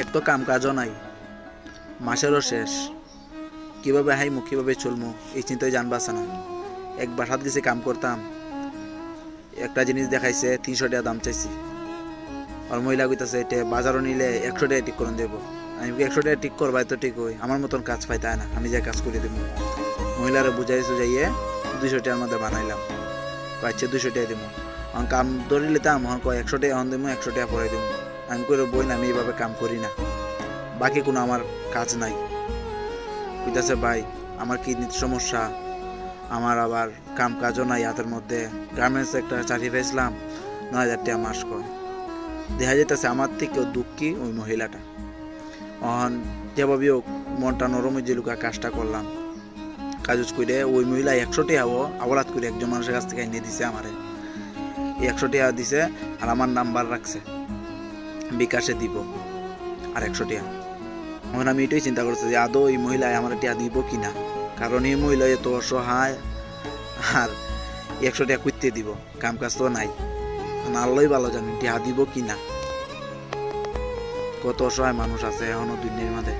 এক তো কাম কাজও নাই, মাসেরও শেষ, কীভাবে হাইমু কীভাবে চলমু এই চিন্তায় জান বাঁচে না। এক বাসাত গেছি কাম করতাম, একটা জিনিস দেখাইছে 300 টাকা দাম চাইছি, আর মহিলা কইতাছে এটা বাজারও নিলে 100 টাকা ঠিক করে দেবো। আমি 100 টাকা ঠিক করবাই তো ঠিক হই, আমার মতন কাজ পাই তাই না, আমি যে কাজ করে দেবো। মহিলারা বুঝাইছো যাইয়ে 200 টাকার মধ্যে বানাইলাম, কয়েছে 200 টাকা দেবো। এখন কাম ধরে নিতাম, এখন কয় 100 টাকা এখন দেবো, 100 টাকা পরে দেবো। আমি করে বই না, আমি এইভাবে কাম করি না, বাকি কোনো আমার কাজ নাই। কইতাছে ভাই আমার কিডনির সমস্যা, আমার আবার কাম কাজও নাই হাতের মধ্যে, গার্মেন্টসে একটা চাকরি পেয়েছিলাম 9,000 টাকা মাস কয়। দেখা যেতেছে আমার থেকেও দুঃখী ওই মহিলাটা। অহন যেভাবে হোক মনটা নরম হয়ে লুকা কাজটা করলাম, কাজ করে ওই মহিলা 100 টাকা আবলাত করে একজন মানুষের কাছ থেকে এনে দিছে আমারে। 100 টাকা দিছে আর আমার নাম্বার রাখছে, বিকাশে দিব আর 100 টাকা। এখন আমি এটাই চিন্তা করছি যে আদৌ এই মহিলায় আমার টাকা দিব কিনা, কারণ এই মহিলা এত অসহায়, আর 100 টাকা করতে দিব, কাম কাজ তো নাই। আল্লাহই ভালো জানি টাকা দিব কিনা। কত অসহায় মানুষ আছে এখনো দুনিয়ার মধ্যে।